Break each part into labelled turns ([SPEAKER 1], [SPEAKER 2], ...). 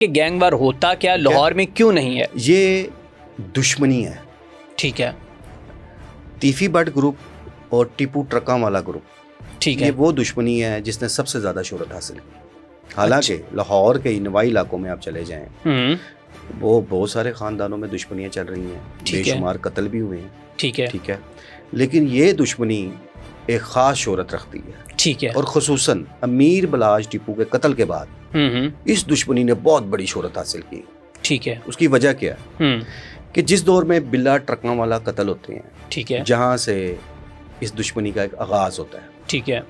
[SPEAKER 1] کہ gang war ہوتا کیا لاہور میں کیوں نہیں ہے؟
[SPEAKER 2] یہ دشمنی ہے.
[SPEAKER 1] ٹھیک ہے.
[SPEAKER 2] تیفی بٹ گروپ اور ٹیپو ٹرکاں والا گروپ,
[SPEAKER 1] ٹھیک ہے.
[SPEAKER 2] یہ وہ دشمنی ہے جس نے سب سے زیادہ شہرت حاصل کی. حالانکہ لاہور کے نوائی علاقوں میں آپ چلے جائیں, وہ بہت سارے خاندانوں میں دشمنیاں چل رہی ہیں, بے شمار قتل بھی ہوئے ہیں.
[SPEAKER 1] ٹھیک ہے.
[SPEAKER 2] ٹھیک ہے, لیکن یہ دشمنی ایک خاص شہرت رکھتی ہے.
[SPEAKER 1] ٹھیک ہے. اور
[SPEAKER 2] خصوصاً امیر بلاج ٹیپو کے قتل کے بعد اس دشمنی نے بہت بڑی شہرت حاصل کی.
[SPEAKER 1] ٹھیک ہے.
[SPEAKER 2] اس کی وجہ کیا ہے کہ جس دور میں بلا ٹرکاں والا قتل ہوتے ہیں,
[SPEAKER 1] ٹھیک ہے,
[SPEAKER 2] جہاں سے اس دشمنی کا ایک آغاز ہوتا ہے,
[SPEAKER 1] ٹھیک ہے,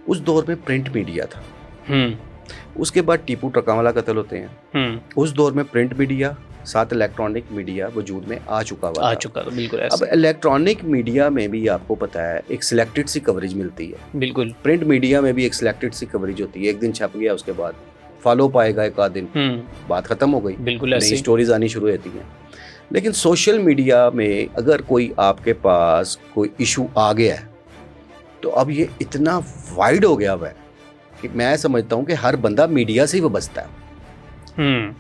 [SPEAKER 2] اس دور میں پرنٹ میڈیا تھا. اس کے بعد ٹیپو ٹرکاں والا قتل ہوتے ہیں. اس دور میں پرنٹ میڈیا ساتھ الیکٹرانک میڈیا وجود میں آ چکا ہوا تھا.
[SPEAKER 1] بالکل.
[SPEAKER 2] اب الیکٹرانک میڈیا میں بھی آپ کو پتا ہے ایک سلیکٹڈ سی کوریج ملتی ہے.
[SPEAKER 1] بالکل.
[SPEAKER 2] پرنٹ میڈیا میں بھی ایک سلیکٹڈ سی کوریج ہوتی ہے. ایک دن چھپ گیا, اس کے بعد فالو پائے گا ایک آدھ دن, بات ختم ہو گئی.
[SPEAKER 1] بالکل.
[SPEAKER 2] نئی اسٹوریز آنی شروع ہوتی ہیں. لیکن سوشل میڈیا میں اگر کوئی آپ کے پاس کوئی ایشو آ گیا ہے تو اب یہ اتنا وائڈ ہو گیا ہوا ہے کہ میں سمجھتا ہوں کہ ہر بندہ میڈیا سے ہی وابستہ ہے.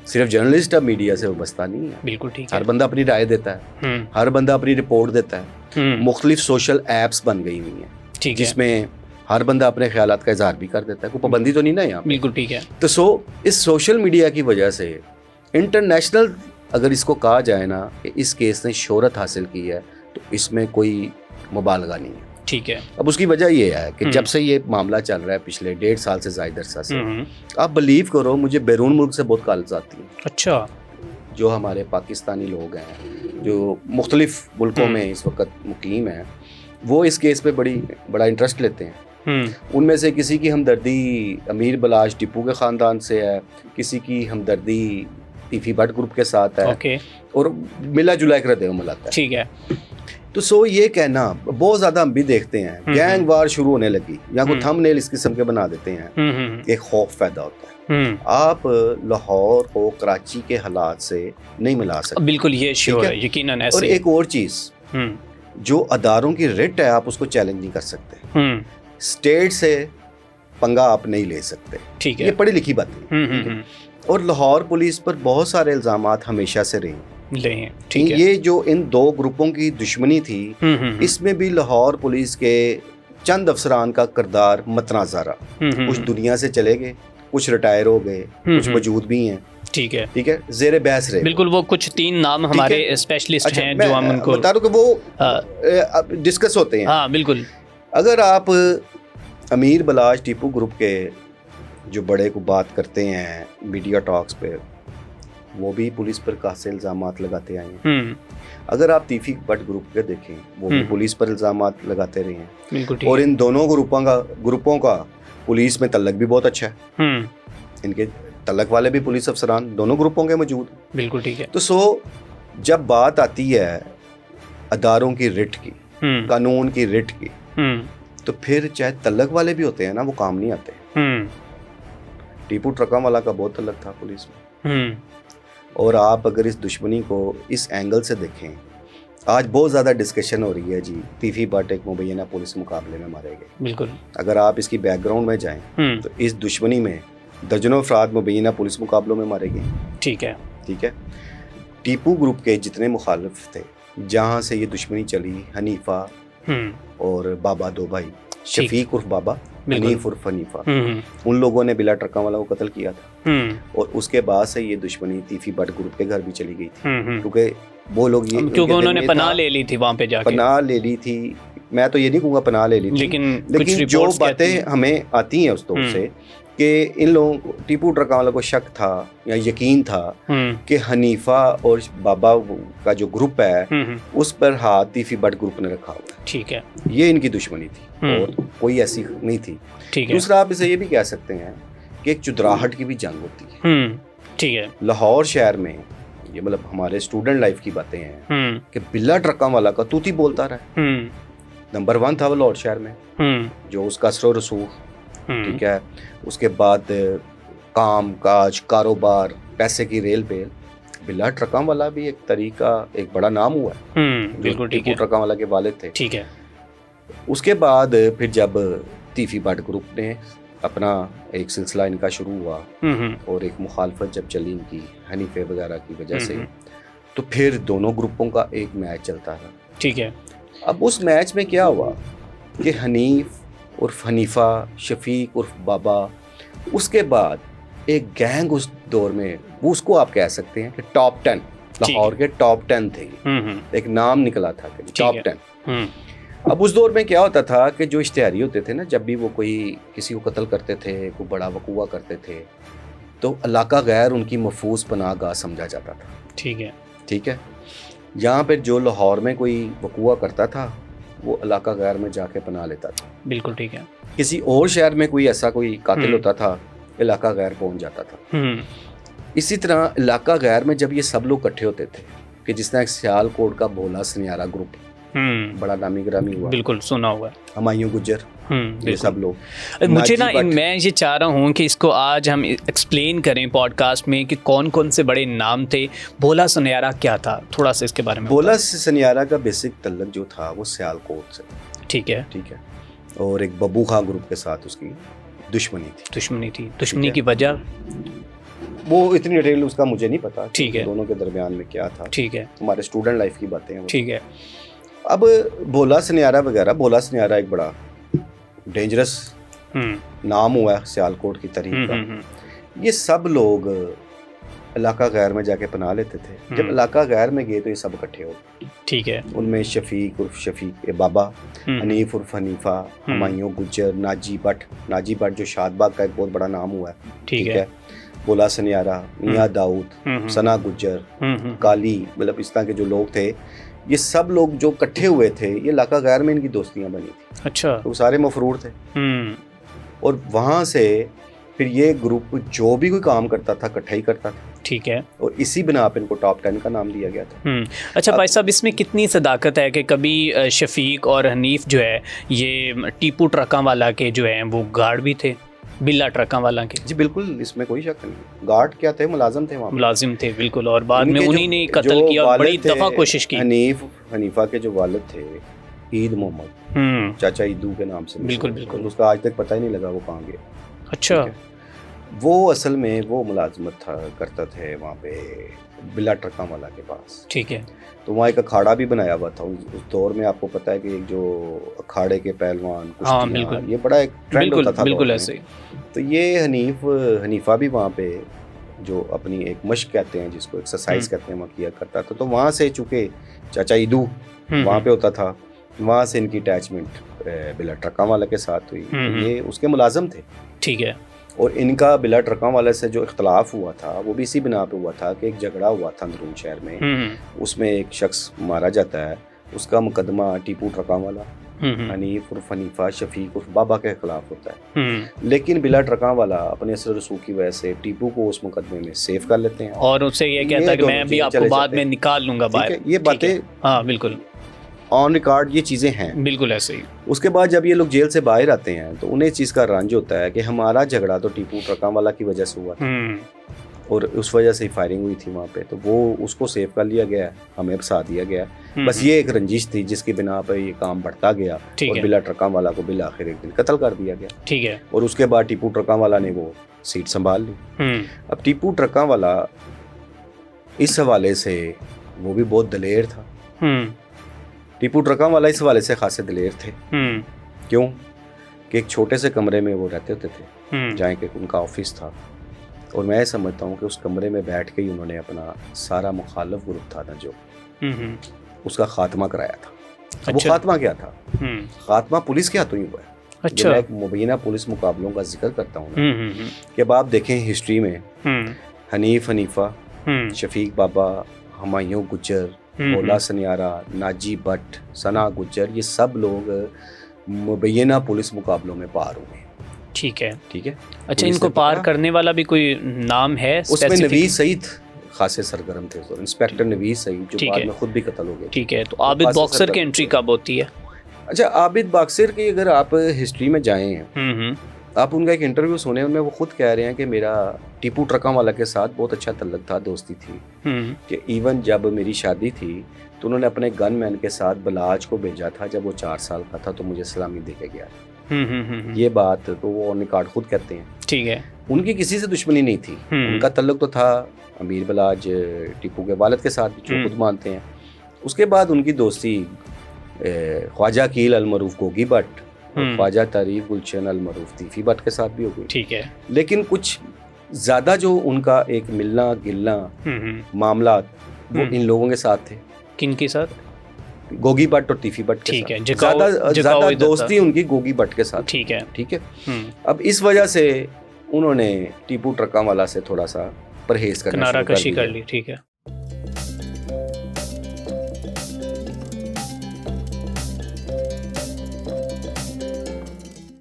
[SPEAKER 2] صرف جرنلسٹ اب میڈیا سے وابستہ نہیں ہے.
[SPEAKER 1] بالکل ٹھیک ہے.
[SPEAKER 2] ہر بندہ اپنی رائے دیتا ہے, ہر بندہ اپنی رپورٹ دیتا ہے. مختلف سوشل ایپس بن گئی ہوئی ہیں جس میں ہر بندہ اپنے خیالات کا اظہار بھی کر دیتا ہے. کوئی پابندی تو نہیں نا یہاں.
[SPEAKER 1] بالکل ٹھیک ہے.
[SPEAKER 2] تو اس سوشل میڈیا کی وجہ سے انٹرنیشنل اگر اس کو کہا جائے نا کہ اس کیس نے شہرت حاصل کی ہے تو اس میں کوئی مبالغہ نہیں ہے.
[SPEAKER 1] ٹھیک ہے.
[SPEAKER 2] اب اس کی وجہ یہ ہے کہ جب سے یہ معاملہ چل رہا ہے پچھلے 1.5 سال سے زائد عرصہ سے, آپ بلیو کرو مجھے بیرون ملک سے بہت کالز آتی ہیں.
[SPEAKER 1] اچھا. جو
[SPEAKER 2] ہمارے پاکستانی لوگ ہیں جو مختلف ملکوں میں اس وقت مقیم ہیں, وہ اس کیس پہ بڑا انٹرسٹ لیتے ہیں. ان میں سے کسی کی ہمدردی امیر بلاج ٹیپو کے خاندان سے ہے, کسی کی ہمدردی تیفی بٹ گروپ کے ساتھ ہے, اور ملا جلا ایک رد عمل آتا ہے.
[SPEAKER 1] ٹھیک ہے.
[SPEAKER 2] تو یہ کہنا بہت زیادہ ہم بھی دیکھتے ہیں گینگ وار شروع ہونے لگی یا کوئی تھم نیل اس قسم کے بنا دیتے ہیں, ایک خوف پیدا ہوتا ہے. آپ لاہور کو کراچی کے حالات سے نہیں ملا سکتے.
[SPEAKER 1] بالکل یہ شیور ہے, یقیناً ایسے.
[SPEAKER 2] اور ایک اور چیز, جو اداروں کی ریٹ ہے آپ اس کو چیلنج نہیں کر سکتے. اسٹیٹ سے پنگا آپ نہیں لے سکتے.
[SPEAKER 1] ٹھیک ہے.
[SPEAKER 2] یہ پڑھی لکھی بات ہے. اور لاہور پولیس پر بہت سارے الزامات ہمیشہ سے رہے. یہ جو ان دو گروپوں کی دشمنی تھی, اس میں بھی لاہور پولیس کے چند افسران کا کردار متنازع رہا. کچھ دنیا سے چلے گئے, کچھ ریٹائر ہو گئے, کچھ موجود بھی ہیں.
[SPEAKER 1] ٹھیک ہے.
[SPEAKER 2] ٹھیک ہے, زیر بحث رہے.
[SPEAKER 1] بالکل. وہ کچھ 3 نام ہمارے اسپیشلسٹ ہیں جو ہم ان کو
[SPEAKER 2] بتا رہا ہوں کہ وہ ڈسکس ہوتے ہیں.
[SPEAKER 1] ہاں بالکل.
[SPEAKER 2] اگر آپ امیر بلاج ٹیپو گروپ کے جو بڑے کو بات کرتے ہیں میڈیا ٹاکس پہ, وہ بھی پولیس پر خاصے الزامات لگاتے آئے ہیں. اگر آپ تیفی بٹ گروپ کے دیکھیں, وہ بھی پولیس پر الزامات لگاتے رہے ہیں. اور ان دونوں گروپوں کا پولیس میں تعلق بھی بہت اچھا ہے. ان کے تعلق والے بھی پولیس افسران دونوں گروپوں کے موجود.
[SPEAKER 1] بالکل ٹھیک ہے.
[SPEAKER 2] تو جب بات آتی ہے اداروں کی رٹ کی, قانون کی رٹ کی, تو پھر چاہے تعلق والے بھی ہوتے ہیں نا, وہ کام نہیں آتے. ٹیپو ٹرکاں والا کا بہت تعلق تھا پولیس میں. اور آپ اگر اس دشمنی کو اس اینگل سے دیکھیں, آج بہت زیادہ ڈسکشن ہو رہی ہے جی تیفی بٹ ایک مبینہ پولیس مقابلے میں مارے گئے.
[SPEAKER 1] بالکل.
[SPEAKER 2] اگر آپ اس کی بیک گراؤنڈ میں جائیں تو اس دشمنی میں درجنوں افراد مبینہ پولیس مقابلوں میں مارے گئے.
[SPEAKER 1] ٹھیک ہے.
[SPEAKER 2] ٹھیک ہے. ٹیپو گروپ کے جتنے مخالف تھے, جہاں سے یہ دشمنی چلی, حنیفہ اور بابا, 2 بھائی, شفیق عرف بابا, حنیف عرف حنیفہ, ان لوگوں نے بلا ٹرکاں والا کو قتل کیا تھا. اور اس کے بعد سے یہ دشمنی تیفی بٹ گروپ کے گھر بھی چلی گئی تھی, کیونکہ وہ لوگ
[SPEAKER 1] کیونکہ انہوں نے پناہ لے لی تھی وہاں پہ جا کے.
[SPEAKER 2] پناہ لے لی تھی, میں تو یہ نہیں کہوں گا پناہ لے لی تھی, لیکن جو باتیں ہمیں آتی ہیں اس دور سے کہ ان لوگوں کو ٹیپو ٹرکاں والا کو شک تھا یا یقین تھا کہ حنیفہ اور بابا کا جو گروپ ہے اس پر ہاتھ تیفی بٹ گروپ نے رکھا ہوا ہے.
[SPEAKER 1] ٹھیک ہے.
[SPEAKER 2] یہ ان کی دشمنی تھی اور کوئی ایسی نہیں تھی. دوسرا آپ اسے یہ بھی کہہ سکتے ہیں کہ ایک چدراہٹ کی بھی جنگ ہوتی ہے.
[SPEAKER 1] ٹھیک ہے.
[SPEAKER 2] لاہور شہر میں یہ مطلب ہمارے اسٹوڈنٹ لائف کی باتیں ہیں کہ بلا ٹرکاں والا کا توتی بولتا رہا. نمبر 1 تھا وہ لاہور شہر میں, جو اس کا اثر و رسوخ. ٹھیک ہے. اس کے بعد کام کاج, کاروبار, پیسے کی ریل بیل, بلا ٹرکاں والا بھی ایک طریقہ, ایک بڑا نام ہوا ہے.
[SPEAKER 1] بالکل ٹھیک ہے.
[SPEAKER 2] ٹرکاں والا کے والد تھے.
[SPEAKER 1] ٹھیک ہے.
[SPEAKER 2] اس کے بعد پھر جب تیفی بٹ گروپ نے اپنا ایک سلسلہ ان کا شروع ہوا اور ایک مخالفت جب چلی ان کی حنیفے وغیرہ کی وجہ سے، تو پھر دونوں گروپوں کا ایک میچ چلتا رہا.
[SPEAKER 1] ٹھیک ہے.
[SPEAKER 2] اب اس میچ میں کیا ہوا کہ حنیف عرف حنیفہ، شفیق عرف بابا، اس کے بعد ایک گینگ اس دور میں، وہ اس کو آپ کہہ سکتے ہیں کہ ٹاپ 10 لاہور کے ٹاپ 10 تھے. ایک نام نکلا تھا کہ ٹاپ 10. اب اس دور میں کیا ہوتا تھا کہ جو اشتہاری ہوتے تھے نا، جب بھی وہ کوئی کسی کو قتل کرتے تھے، کوئی بڑا وقوع کرتے تھے، تو علاقہ غیر ان کی محفوظ پناہ گاہ سمجھا جاتا تھا. ٹھیک ہے. یہاں پہ جو لاہور میں کوئی وقوع کرتا تھا وہ علاقہ غیر میں جا کے پناہ لیتا تھا.
[SPEAKER 1] بالکل ٹھیک ہے.
[SPEAKER 2] کسی اور شہر میں کوئی ایسا کوئی قاتل ہوتا تھا، علاقہ غیر پہنچ جاتا تھا. اسی طرح علاقہ غیر میں جب یہ سب لوگ اکٹھے ہوتے تھے، کہ جس طرح ایک سیال کوٹ کا بھولا سنیارا گروپ بڑا نامی گرامی ہوا،
[SPEAKER 1] بالکل سنا ہوا،
[SPEAKER 2] ہمایوں گجر، یہ سب لوگ.
[SPEAKER 1] مجھے نا میں یہ چاہ رہا ہوں کہ اس کو آج ہم ایکسپلین کریں پوڈ کاسٹ میں کہ کون کون سے بڑے نام تھے. بھولا سنیارا کیا تھا، تھوڑا سا اس کے بارے میں.
[SPEAKER 2] بھولا سنیارا کا بیسک تعلق جو تھا وہ سیال کوٹ سے.
[SPEAKER 1] ٹھیک ہے.
[SPEAKER 2] اور ایک ببو خان گروپ کے ساتھ اس کی دشمنی تھی. دشمنی کی وجہ وہ اتنی ڈیٹیل اس کا مجھے نہیں پتا.
[SPEAKER 1] ٹھیک ہے.
[SPEAKER 2] دونوں کے درمیان میں کیا تھا.
[SPEAKER 1] ٹھیک ہے.
[SPEAKER 2] ہمارے اسٹوڈنٹ لائف کی باتیں ہیں.
[SPEAKER 1] ٹھیک ہے.
[SPEAKER 2] اب بھولا سنیارا وغیرہ، بھولا سنیارا ایک بڑا ڈینجرس نام ہوا ہے سیالکوٹ کی تاریخ کا. یہ سب لوگ علاقہ غیر میں جا کے پناہ لیتے تھے. جب علاقہ غیر میں گئے تو یہ سب اکٹھے ہو گئے.
[SPEAKER 1] ٹھیک ہے.
[SPEAKER 2] ان میں شفیق عرف شفیق بابا، حنیف عرف حنیفہ، ہمایوں گجر، ناجی بٹ جو شاد باغ کا ایک بہت بڑا نام ہوا ہے. ٹھیک ہے. بھولا سنیارا، میاں داؤد، ثنا گجر، کالی، مطلب اس طرح کے جو لوگ تھے، یہ سب لوگ جو اکٹھے ہوئے تھے، یہ علاقہ غیر میں ان کی دوستیاں بنی تھیں.
[SPEAKER 1] اچھا.
[SPEAKER 2] وہ سارے مفرور تھے. اور وہاں سے پھر یہ گروپ جو بھی کوئی کام کرتا تھا اکٹھا ہی کرتا تھا.
[SPEAKER 1] ٹھیک ہے.
[SPEAKER 2] اور اسی بنا پہ ان کو ٹاپ 10 کا نام دیا گیا تھا.
[SPEAKER 1] اچھا بھائی صاحب، اس میں کتنی صداقت ہے کہ کبھی شفیق اور حنیف جو ہے یہ ٹیپو ٹرکاں والا کے جو ہیں وہ گارڈ بھی تھے، بلا ٹرکاں والا کے؟
[SPEAKER 2] جی بالکل، اس میں کوئی شک نہیں. گارڈ کیا تھے؟ ملازم تھے وہاں.
[SPEAKER 1] ملازم تھے بالکل. اور بعد میں انہی نے قتل کیا اور بڑی دفعہ کوشش کی.
[SPEAKER 2] حنیفہ کے جو والد تھے عید محمد، چاچا عیدو کے نام سے، بالکل اس کا آج تک پتہ ہی نہیں لگا وہ کہاں گیا.
[SPEAKER 1] اچھا.
[SPEAKER 2] وہ اصل میں وہ ملازمت کرتا تھے وہاں پہ بلا ٹرکاں والا کے پاس.
[SPEAKER 1] ٹھیک ہے.
[SPEAKER 2] تو وہاں ایک اکھاڑا بھی بنایا ہوا تھا اس دور میں. آپ کو پتہ ہے کہ ایک جو اکھاڑے کے پہلوان، یہ بڑا ایک ٹرینڈ ہوتا تھا.
[SPEAKER 1] بالکل ایسے.
[SPEAKER 2] تو یہ حنیفہ بھی وہاں پہ جو اپنی ایک مشق کہتے ہیں، جس کو ایکسرسائز کہتے ہیں، وہ کیا کرتا تھا. تو وہاں سے چونکہ چاچا عیدو وہاں پہ ہوتا تھا، وہاں سے ان کی اٹیچمنٹ بلا ٹرکاں والا کے ساتھ ہوئی. یہ اس کے ملازم تھے.
[SPEAKER 1] ٹھیک ہے.
[SPEAKER 2] اور ان کا بلا ٹرکاں والے سے جو اختلاف ہوا تھا وہ بھی اسی بنا پہ ہوا تھا کہ ایک جھگڑا ہوا تھا اندرون شہر میں. اس میں ایک شخص مارا جاتا ہے. اس کا مقدمہ ٹیپو ٹرکاں والا، حنیف عرف حنیفہ، شفیق عرف بابا کے خلاف ہوتا ہے. لیکن بلا ٹرکاں والا اپنے اثر رسوخ کی وجہ سے ٹیپو کو اس مقدمے میں سیو کر لیتے ہیں
[SPEAKER 1] اور اس سے یہ کہتا ہے کہ میں بھی آپ کو بعد میں نکال لوں گا باہر.
[SPEAKER 2] یہ باتیں
[SPEAKER 1] بالکل
[SPEAKER 2] آن ریکارڈ یہ چیزیں ہیں.
[SPEAKER 1] بالکل ایسے ہی. اس
[SPEAKER 2] کے بعد جب یہ لوگ جیل سے باہر آتے ہیں تو انہیں اس چیز کا رنج ہوتا ہے کہ ہمارا جھگڑا تو ٹیپو ٹرکاں والا کی وجہ سے ہوا تھا اور اس وجہ سے ہی فائرنگ ہوئی تھی وہاں پہ. تو وہ اس کو سیو کر لیا گیا، ہمیں پھنسا دیا گیا. بس یہ ایک رنجش تھی جس کی بنا پہ یہ کام بڑھتا گیا اور بلا ٹرکاں والا کو بالآخر ایک دن قتل کر دیا گیا.
[SPEAKER 1] ٹھیک ہے. اور
[SPEAKER 2] اس کے بعد ٹیپو ٹرکاں والا نے وہ سیٹ سنبھال لی. اب ٹیپو ٹرکاں والا اس حوالے سے وہ بھی بہت دلیر تھا. ٹیپو ٹرکاں والا اس حوالے سے خاصے دلیر تھے. کیوں کہ ایک چھوٹے سے کمرے میں وہ رہتے ہوتے تھے جہاں کہ ان کا آفس تھا. اور میں سمجھتا ہوں کہ اس کمرے میں بیٹھ کے ہی انہوں نے اپنا سارا مخالف گروپ تھا نا جو اس کا خاتمہ کرایا تھا. وہ خاتمہ کیا تھا؟ خاتمہ پولیس کے ہاتھوں ہی ہوا ہے. جب میں ایک مبینہ پولیس مقابلوں کا ذکر کرتا ہوں کہ اب آپ دیکھیں ہسٹری میں حنیف حنیفہ، شفیق بابا، ہمایوں گجر، بھولا سنیارا، ناجی بٹ، ثنا گجر، یہ سب لوگ مبینہ پولیس مقابلوں میں پار ہوئے.
[SPEAKER 1] ٹھیک ہے. اچھا، ان کو پار کرنے والا بھی کوئی نام ہے؟
[SPEAKER 2] اس میں نوید سعید خاصے سرگرم تھے. انسپیکٹر نوید سعید جو بعد میں خود بھی قتل ہو گئے.
[SPEAKER 1] ٹھیک ہے. تو عابد باکسر کی انٹری کب ہوتی ہے؟
[SPEAKER 2] اچھا، عابد باکسر کی اگر آپ ہسٹری میں جائیں، آپ ان کا ایک انٹرویو سنیں، ان میں وہ خود کہہ رہے ہیں کہ میرا ٹیپو ٹرکاں والا کے ساتھ بہت اچھا تعلق تھا، دوستی تھی. کہ ایون جب میری شادی تھی تو انہوں نے اپنے گن مین کے ساتھ بلاج کو بھیجا تھا. جب وہ 4 سال کا تھا تو مجھے سلامی دے کے گیا. یہ بات تو وہ نکاٹ خود کہتے ہیں.
[SPEAKER 1] ٹھیک ہے.
[SPEAKER 2] ان کی کسی سے دشمنی نہیں تھی, ان کا تعلق تو تھا امیر بلاج ٹیپو کے والد کے ساتھ, جو خود مانتے ہیں. اس کے بعد ان کی دوستی خواجہ کیل المعروف گوگی بٹ, خواجہ طریق گلشن المعروف طیفی بٹ کے ساتھ بھی ہو گئی.
[SPEAKER 1] ٹھیک ہے.
[SPEAKER 2] لیکن کچھ زیادہ جو ان کا ایک ملنا گلنا معاملات وہ ان لوگوں کے ساتھ تھے.
[SPEAKER 1] کن کے ساتھ؟
[SPEAKER 2] گوگی بٹ اور طیفی بٹ کے
[SPEAKER 1] ساتھ.
[SPEAKER 2] زیادہ دوستی ان کی گوگی بٹ کے ساتھ.
[SPEAKER 1] ٹھیک ہے.
[SPEAKER 2] ٹھیک ہے. اب اس وجہ سے انہوں نے ٹیپو ٹرکاں والا سے تھوڑا سا پرہیز کرنا
[SPEAKER 1] کنارہ کشی کر لی. ٹھیک ہے.